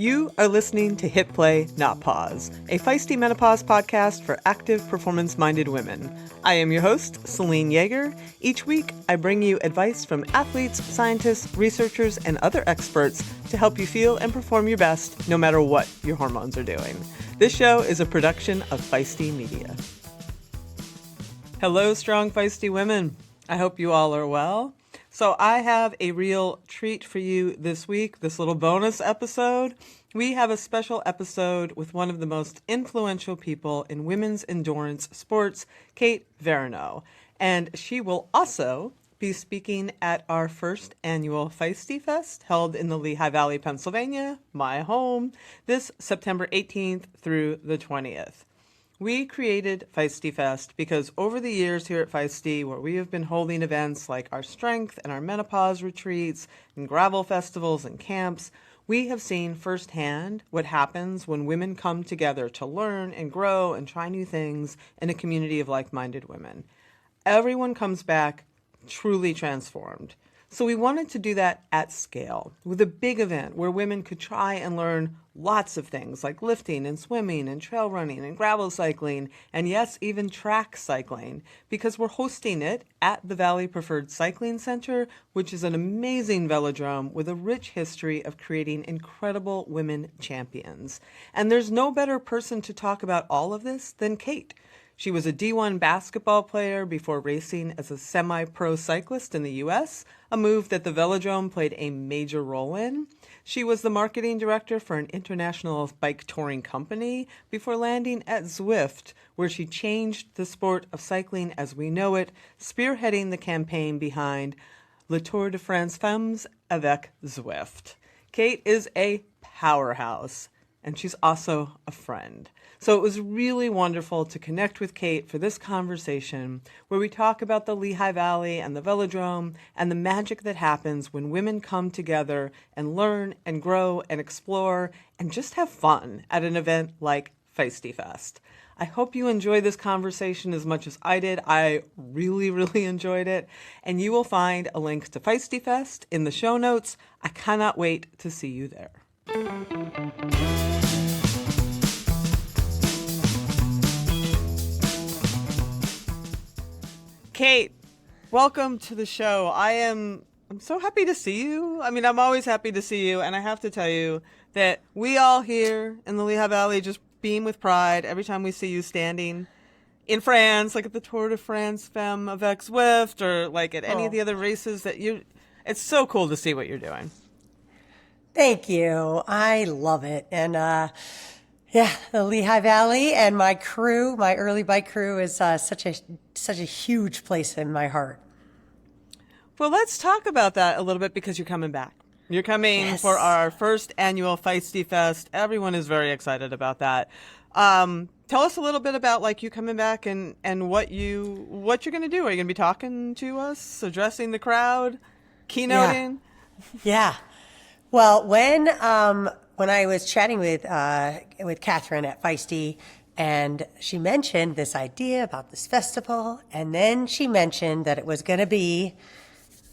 You are listening to Hit Play, Not Pause, a feisty menopause podcast for active, performance-minded women. I am your host, Selene Yeager. Each week, I bring you advice from athletes, scientists, researchers, and other experts to help you feel and perform your best no matter what your hormones are doing. This show is a production of Feisty Media. Hello, strong, feisty women. I hope you all are well. So I have a real treat for you this week, this little bonus episode. We have a special episode with one of the most influential people in women's endurance sports, Kate Veronneau. And she will also be speaking at our first annual FeistyFest held in the Lehigh Valley, Pennsylvania, my home, this September 18th through the 20th. We created FeistyFest because over the years here at Feisty, where we have been holding events like our strength and our menopause retreats and gravel festivals and camps, we have seen firsthand what happens when women come together to learn and grow and try new things in a community of like-minded women. Everyone comes back truly transformed. So we wanted to do that at scale with a big event where women could try and learn lots of things like lifting and swimming and trail running and gravel cycling and yes, even track cycling, because we're hosting it at the Valley Preferred Cycling Center, which is an amazing velodrome with a rich history of creating incredible women champions. And there's no better person to talk about all of this than Kate. She was a D1 basketball player before racing as a semi-pro cyclist in the U.S., a move that the velodrome played a major role in. She was the marketing director for an international bike touring company before landing at Zwift, where she changed the sport of cycling as we know it, spearheading the campaign behind Le Tour de France Femmes avec Zwift. Kate is a powerhouse, and she's also a friend. So it was really wonderful to connect with Kate for this conversation where we talk about the Lehigh Valley and the velodrome and the magic that happens when women come together and learn and grow and explore and just have fun at an event like FeistyFest. I hope you enjoy this conversation as much as I did. I really enjoyed it. And you will find a link to FeistyFest in the show notes. I cannot wait to see you there. Kate, welcome to the show. I'm so happy to see you. I mean, I'm always happy to see you, and I have to tell you that we all here in the Lehigh Valley just beam with pride every time we see you standing in France, like at the Tour de France Femmes avec Zwift, or like at any of the other races that it's so cool to see what you're doing. Thank you. I love it. And the Lehigh Valley and my crew, my early bike crew, is such a huge place in my heart. Well, let's talk about that a little bit because you're coming back. You're coming for our first annual FeistyFest. Everyone is very excited about that. Tell us a little bit about like you coming back and what you're going to do. Are you going to be talking to us, addressing the crowd, keynoting? Yeah. Well, when I was chatting with Catherine at Feisty, and she mentioned this idea about this festival, and then she mentioned that it was going to be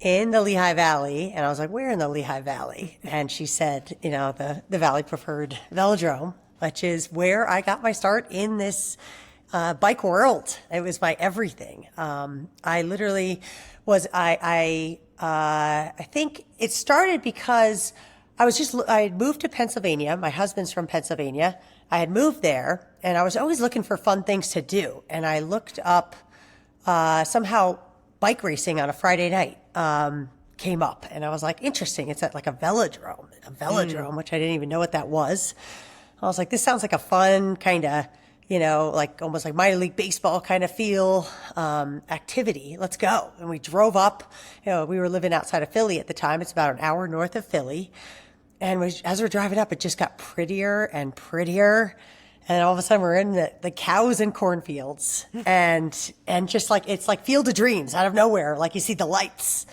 in the Lehigh Valley, and I was like, where in the Lehigh Valley? And she said, the Valley Preferred Velodrome, which is where I got my start in this bike world. It was my everything. I literally was, I think it started because I had moved to Pennsylvania. My husband's from Pennsylvania. I had moved there, and I was always looking for fun things to do. And I looked up, somehow bike racing on a Friday night came up. And I was like, interesting. It's at like a velodrome, which I didn't even know what that was. I was like, this sounds like a fun kind of, like almost like minor league baseball kind of feel activity. Let's go. And we drove up. We were living outside of Philly at the time. It's about an hour north of Philly. And as we're driving up, it just got prettier and prettier. And all of a sudden we're in the cows and cornfields and just like, it's like Field of Dreams out of nowhere. Like you see the lights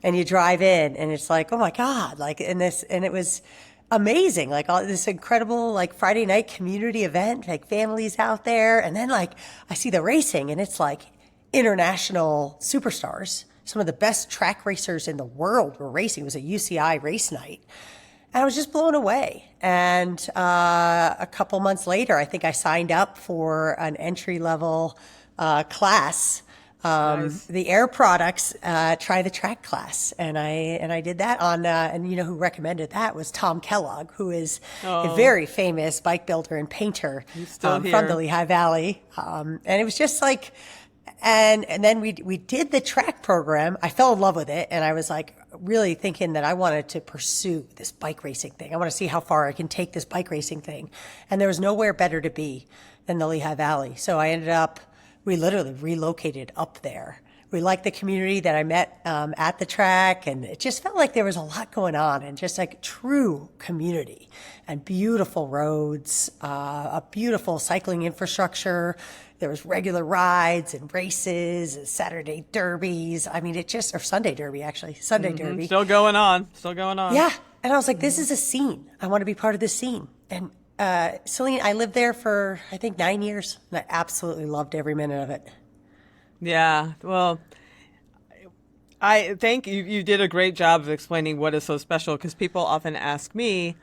and you drive in and it's like, oh my God, like and it was amazing. Like all this incredible, like Friday night community event, like families out there. And then like I see the racing and it's like international superstars. Some of the best track racers in the world were racing. It was a UCI race night. And I was just blown away. And a couple months later, I think I signed up for an entry-level class, Nice. the Air Products Try the Track class. And I did that on, and you know who recommended that was Tom Kellogg, who is a very famous bike builder and painter still from the here. Lehigh Valley. And it was just like, and then we did the track program. I fell in love with it, and I was like really thinking that I wanted to pursue this bike racing thing. I want to see how far I can take this bike racing thing. And there was nowhere better to be than the Lehigh Valley. So I ended up, we literally relocated up there. We liked the community that I met at the track, and it just felt like there was a lot going on, and just like true community and beautiful roads, a beautiful cycling infrastructure. There was regular rides and races and Saturday derbies. I mean, it just, or Sunday derby, actually, Sunday derby. Still going on. Still going on. Yeah. And I was like, this is a scene. I want to be part of this scene. And Selene, I lived there for, I think, 9 years, and I absolutely loved every minute of it. Yeah. Well, I think you did a great job of explaining what is so special, because people often ask me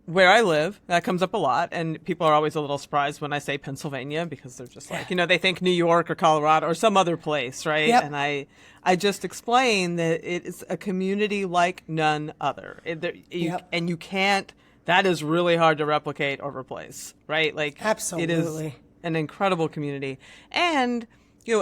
where I live. That comes up a lot, and people are always a little surprised when I say Pennsylvania, because they're just like, they think New York or Colorado or some other place, right? Yep. And I just explain that it is a community like none other. And you can't, that is really hard to replicate or replace, right? Like, Absolutely. It is an incredible community. And,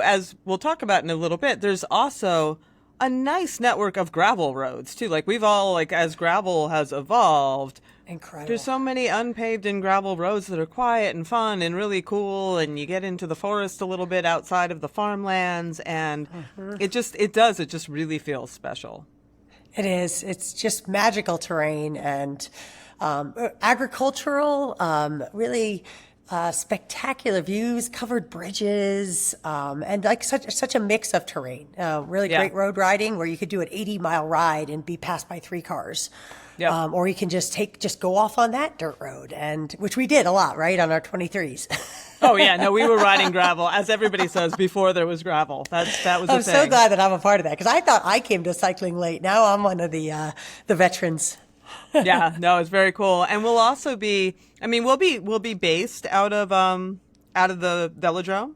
as we'll talk about in a little bit, there's also a nice network of gravel roads too. Like, we've all, as gravel has evolved, Incredible. there's so many unpaved and gravel roads that are quiet and fun and really cool, and you get into the forest a little bit outside of the farmlands, and it just really feels special. It is. It's just magical terrain and agricultural, really spectacular views, covered bridges, and like such a mix of terrain. Really great road riding where you could do an 80-mile ride and be passed by 3 cars. Yep. Or you can just go off on that dirt road, and which we did a lot, right, on our 23s. Oh yeah, no, we were riding gravel, as everybody says, before there was gravel. That was the I'm thing. so glad that I'm a part of that, because I thought I came to cycling late. Now I'm one of the veterans. Yeah, no, it's very cool. And we'll also be, we'll be based out of the velodrome,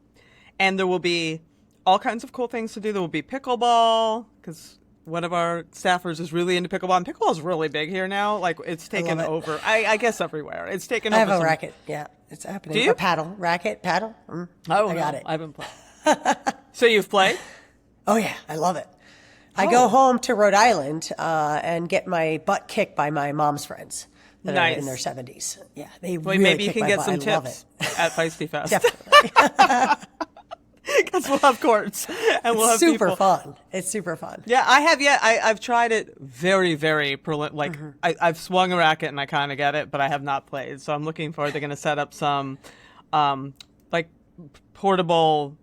and there will be all kinds of cool things to do. There will be pickleball, because one of our staffers is really into pickleball, and pickleball is really big here now. Like, it's taken over, I guess, everywhere. It's taken over. I have a racket. Yeah, it's happening. Do you? A paddle. Racket, paddle. Oh, I got it. I haven't played. So you've played? Oh, yeah, I love it. I go home to Rhode Island and get my butt kicked by my mom's friends that are in their 70s. Yeah, they really maybe you kick can my get butt. some I love tips it. at FeistyFest. Definitely. Because we'll have courts, and we'll have super people. fun. It's super fun. Yeah, I have. Yeah, I've tried it very, very I've swung a racket and I kind of get it, but I have not played. So I'm looking forward. They're going to set up some, portable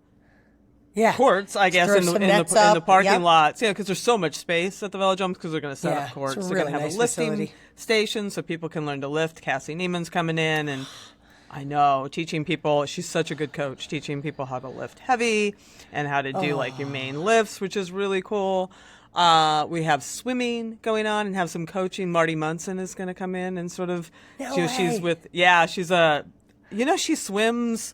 courts, I guess, in the parking lots. Yeah, because there's so much space at the velodrome, because they're going to set up courts. It's a They're really going to have nice a lifting facility. station so people can learn to lift. Cassie Neiman's coming in, and I know, teaching people, she's such a good coach, teaching people how to lift heavy and how to do your main lifts, which is really cool. We have swimming going on and have some coaching. Marty Munson is going to come in and sort of, she's she swims.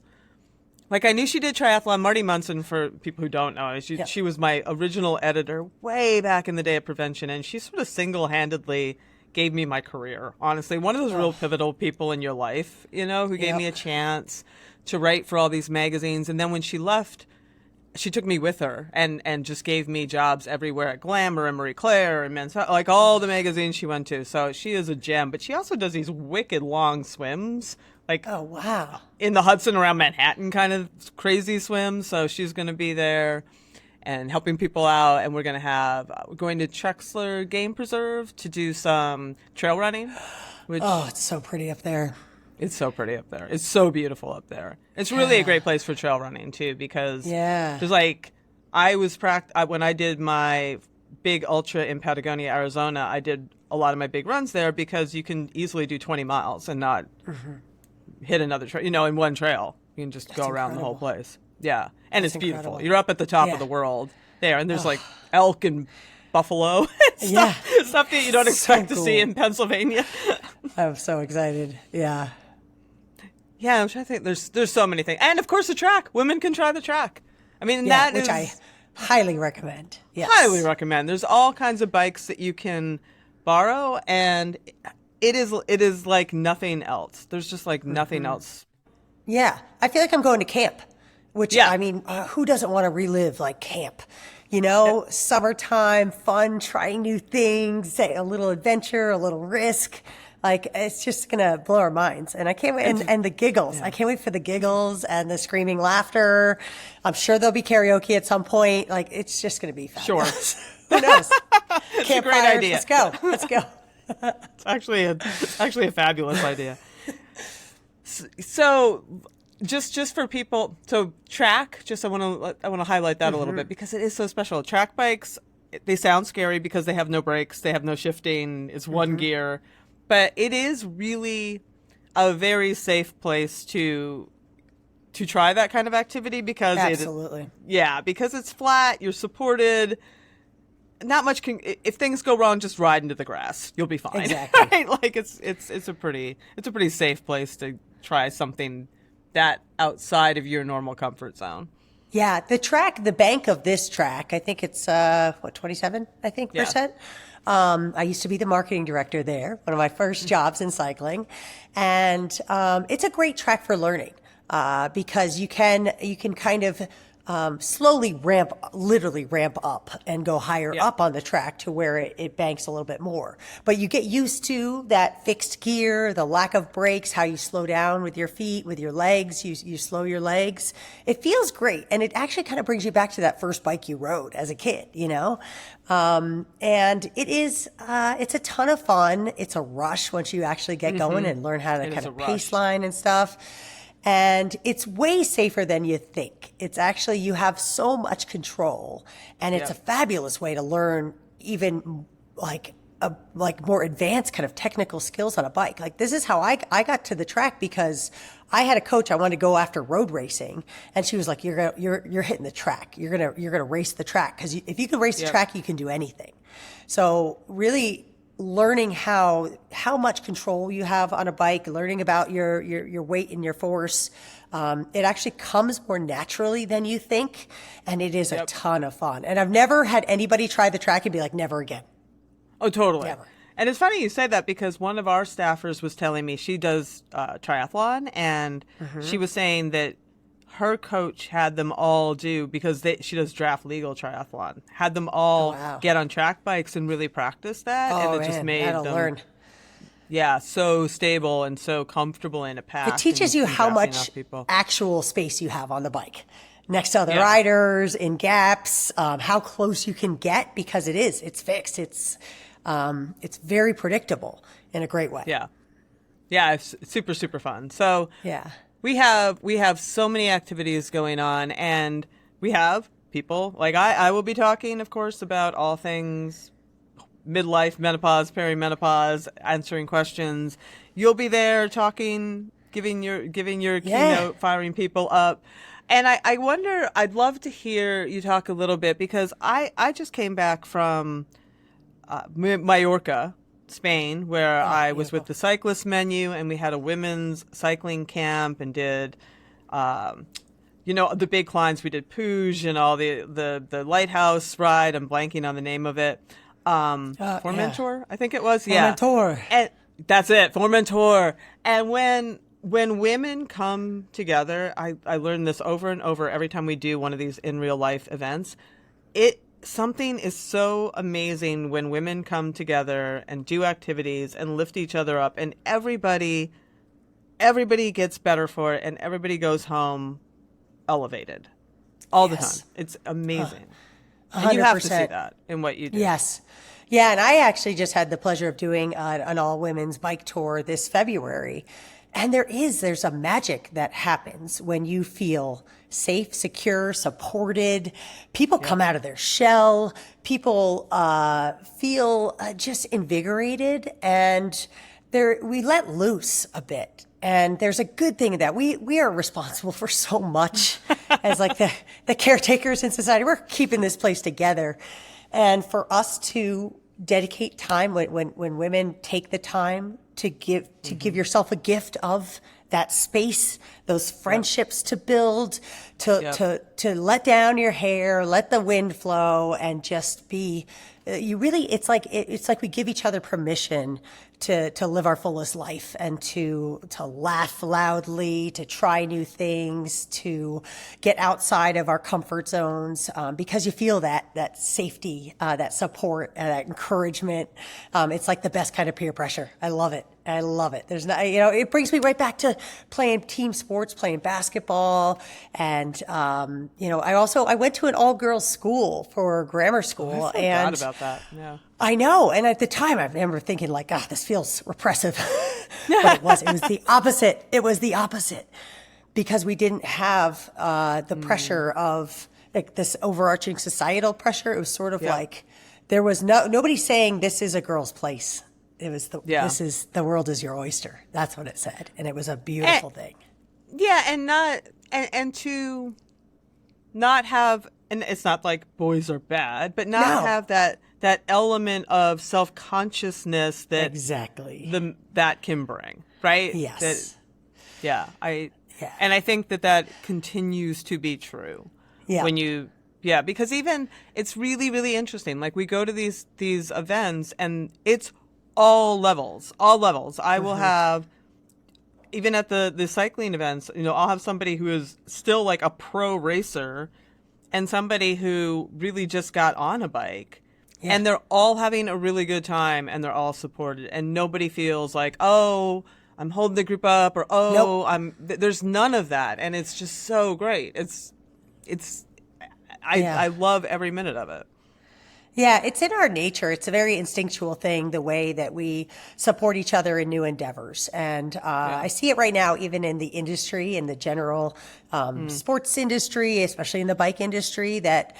Like, I knew she did triathlon. Marty Munson, for people who don't know, she was my original editor way back in the day of Prevention, and she sort of single-handedly gave me my career, honestly. One of those real pivotal people in your life, who gave me a chance to write for all these magazines. And then when she left, she took me with her and just gave me jobs everywhere at Glamour and Marie Claire and Men's Health, like all the magazines she went to. So she is a gem, but she also does these wicked long swims. Like, oh, wow. In the Hudson around Manhattan kind of crazy swims. So she's going to be there and helping people out. And we're going to Trexler Game Preserve to do some trail running. It's so pretty up there. It's so pretty up there. It's so beautiful up there. It's really a great place for trail running too, because there's when I did my big ultra in Patagonia, Arizona, I did a lot of my big runs there, because you can easily do 20 miles and not hit another trail, in one trail. You can just go around the whole place. Yeah. And it's beautiful. You're up at the top of the world there, and there's elk and buffalo. Yeah. Stuff that you don't expect to cool. see in Pennsylvania. I'm so excited. Yeah. Yeah, I'm trying to think. There's so many things. And of course the track. Women can try the track. I mean, Yeah, that which is I highly recommend. Yes. highly recommend. There's all kinds of bikes that you can borrow, and it is like nothing else. There's just like nothing else. Yeah. I feel like I'm going to camp, which, Yeah. I mean, who doesn't want to relive like camp? You know, summertime, fun, trying new things, say a little adventure, a little risk. Like, it's just going to blow our minds. And I can't wait. And the giggles. Yeah. I can't wait for the giggles and the screaming laughter. I'm sure there'll be karaoke at some point. Like, it's just going to be fabulous. Sure. Who knows? It's a great idea. Let's go. Let's go. It's actually a fabulous idea. So just for people, so track, I want to highlight that a little bit because it is so special. Track bikes, they sound scary because they have no brakes, they have no shifting, it's one gear, but it is really a very safe place to try that kind of activity because Absolutely. Because it's flat, you're supported. Not much if things go wrong, just ride into the grass. You'll be fine. Exactly. Right? Like it's a pretty safe place to try something that outside of your normal comfort zone. Yeah, the bank of this track, I think it's 27, I think, Yeah. percent. I used to be the marketing director there, one of my first jobs in cycling, and it's a great track for learning because you can kind of slowly literally ramp up and go higher up on the track to where it banks a little bit more. But you get used to that fixed gear, the lack of brakes, how you slow down with your feet, with your legs, you slow your legs. It feels great. And it actually kind of brings you back to that first bike you rode as a kid, you know? And it's a ton of fun. It's a rush once you actually get going and learn how to kind of pace line and stuff. And it's way safer than you think. It's actually, you have so much control, and it's a fabulous way to learn even like more advanced kind of technical skills on a bike. Like, this is how I got to the track because I had a coach I wanted to go after road racing, and she was like, you're hitting the track. You're going to race the track, because if you can race the track, you can do anything. So really learning how much control you have on a bike, learning about your weight and your force. It actually comes more naturally than you think, and it is a ton of fun. And I've never had anybody try the track and be like, never again. Oh, totally. Never. And it's funny you say that because one of our staffers was telling me she does triathlon, and she was saying that her coach had them all do, because she does draft legal triathlon, had them all get on track bikes and really practice that. And it just made them learn. So stable and so comfortable in a pack. It teaches you how much actual space you have on the bike next to other riders, in gaps, how close you can get, because it's fixed. It's very predictable in a great way. Yeah, it's super, super fun. So we have so many activities going on, and we have people like I will be talking, of course, about all things midlife, menopause, perimenopause, answering questions. You'll be there talking, giving your keynote, firing people up. And I wonder, I'd love to hear you talk a little bit, because I just came back from Mallorca, Spain, where I was with the cyclist menu, and we had a women's cycling camp and did, the big climbs. We did Puig and all the lighthouse ride. I'm blanking on the name of it. Formentor, I think it was. Formentor. And that's it, Formentor. And when women come together, I learn this over and over every time we do one of these in real life events. Something is so amazing when women come together and do activities and lift each other up, and everybody gets better for it, and everybody goes home elevated all the time. It's amazing. 100%. And you have to see that in what you do. Yes. Yeah, and I actually just had the pleasure of doing an all-women's bike tour this February. And there's a magic that happens when you feel safe, secure, supported. People come out of their shell. People feel just invigorated, and we let loose a bit. And there's a good thing in that. We are responsible for so much as like the caretakers in society. We're keeping this place together. And for us to dedicate time, when women take the time to give yourself a gift of that space, those friendships to build, to let down your hair, let the wind flow, and just be. It's like we give each other permission to live our fullest life, and to laugh loudly, to try new things, to get outside of our comfort zones, because you feel that safety, that support, that encouragement. It's like the best kind of peer pressure. I love it. I love it. There's not, it brings me right back to playing team sports, playing basketball. And, I went to an all girls school for grammar school. I forgot about that. Yeah. I know. And at the time I remember thinking like, this feels repressive, but it was the opposite. It was the opposite, because we didn't have, the pressure of like this overarching societal pressure. It was sort of like there was nobody saying this is a girl's place. It was the world is your oyster. That's what it said. And it was a beautiful thing. Yeah. And to not have, and it's not like boys are bad, but not have that element of self-consciousness that exactly that can bring, right? Yes. And I think that continues to be true. Yeah. Because even it's really, really interesting. Like we go to these events and it's all levels. I will have, even at the cycling events, I'll have somebody who is still like a pro racer and somebody who really just got on a bike. Yeah. And they're all having a really good time, and they're all supported, and nobody feels like, oh, I'm holding the group up, or there's none of that, and it's just so great. I love every minute of it. Yeah, it's in our nature. It's a very instinctual thing, the way that we support each other in new endeavors. And I see it right now, even in the industry, in the general sports industry, especially in the bike industry, that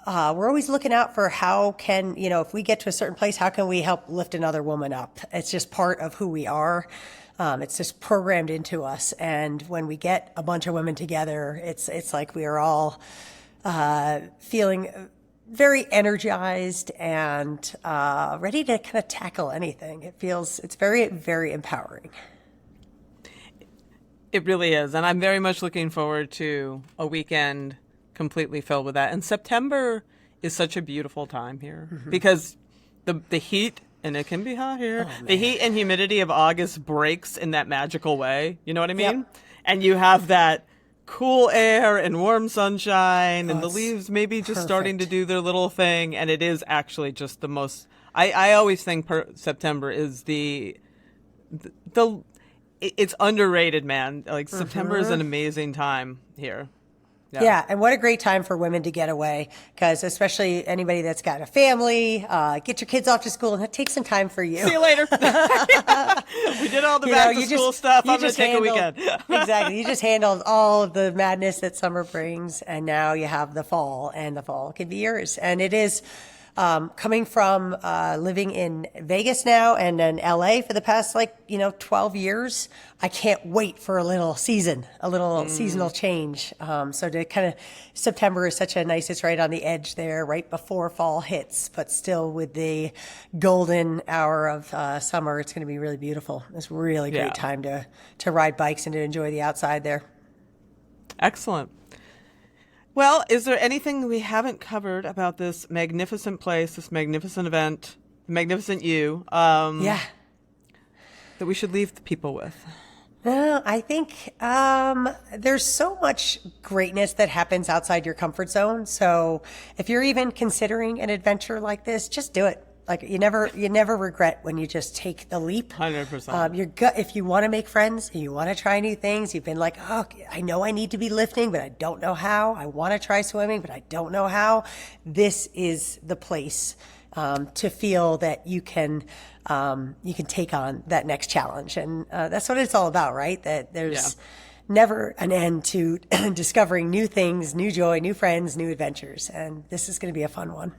we're always looking out for how can, if we get to a certain place, how can we help lift another woman up? It's just part of who we are. It's just programmed into us. And when we get a bunch of women together, it's like we are all feeling very energized and ready to kind of tackle anything. It's very, very empowering. It really is. And I'm very much looking forward to a weekend completely filled with that. And September is such a beautiful time here because the heat, and it can be hot here, the heat and humidity of August breaks in that magical way. You know what I mean? Yep. And you have that cool air and warm sunshine, and the leaves maybe just starting to do their little thing. And it is actually just the most, I always think September is it's underrated, man. Like September is an amazing time here. Yeah, and what a great time for women to get away, because especially anybody that's got a family, get your kids off to school, and take some time for you. See you later. We did all the back-to-school stuff. I'm going to take a weekend. Exactly. You just handled all of the madness that summer brings, and now you have the fall, and the fall can be yours. And it is... coming from living in Vegas now and in LA for the past 12 years, I can't wait for a little seasonal change. So to kind of, September is it's right on the edge there, right before fall hits, but still with the golden hour of summer, it's going to be really beautiful. It's a really great time to ride bikes and to enjoy the outside there. Excellent. Well, is there anything we haven't covered about this magnificent place, this magnificent event, magnificent you, that we should leave the people with? Well, I think there's so much greatness that happens outside your comfort zone. So if you're even considering an adventure like this, just do it. Like you never regret when you just take the leap. 100%. Your gut, if you want to make friends and you want to try new things, you've been like, oh, I know I need to be lifting, but I don't know how. I want to try swimming, but I don't know how. This is the place to feel that you can take on that next challenge, and that's what it's all about, right? That there's never an end to discovering new things, new joy, new friends, new adventures, and this is going to be a fun one.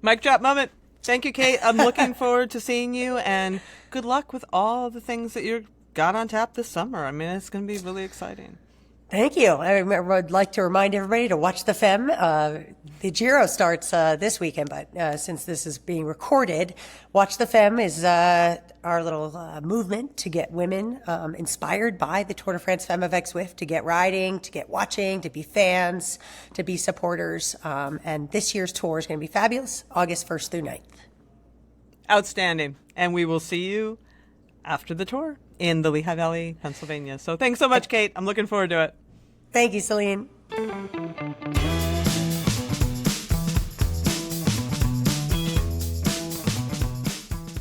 Mic drop moment. Thank you, Kate. I'm looking forward to seeing you, and good luck with all the things that you've got on tap this summer. I mean, it's going to be really exciting. Thank you. I would like to remind everybody to watch the Femme. The Giro starts this weekend, but since this is being recorded, Watch the Femme is our little movement to get women inspired by the Tour de France Femme avec Zwift to get riding, to get watching, to be fans, to be supporters. And this year's tour is going to be fabulous, August 1st through 9th. Outstanding. And we will see you after the tour in the Lehigh Valley, Pennsylvania. So thanks so much, Kate. I'm looking forward to it. Thank you, Selene.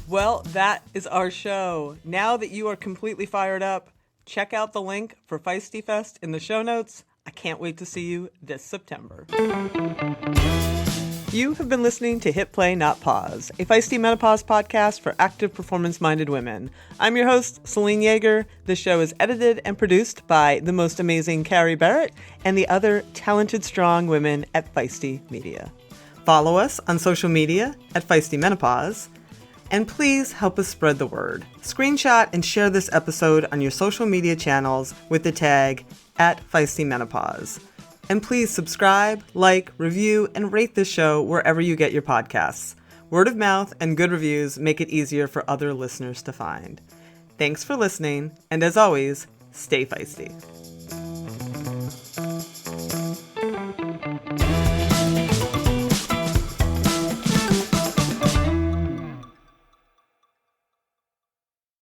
Well, that is our show. Now that you are completely fired up, check out the link for FeistyFest in the show notes. I can't wait to see you this September. You have been listening to Hit Play Not Pause, a feisty menopause podcast for active performance-minded women. I'm your host, Selene Yeager. The show is edited and produced by the most amazing Carrie Barrett and the other talented, strong women at Feisty Media. Follow us on social media at Feisty Menopause, and please help us spread the word. Screenshot and share this episode on your social media channels with the tag @FeistyMenopause. And please subscribe, like, review, and rate this show wherever you get your podcasts. Word of mouth and good reviews make it easier for other listeners to find. Thanks for listening, and as always, stay feisty.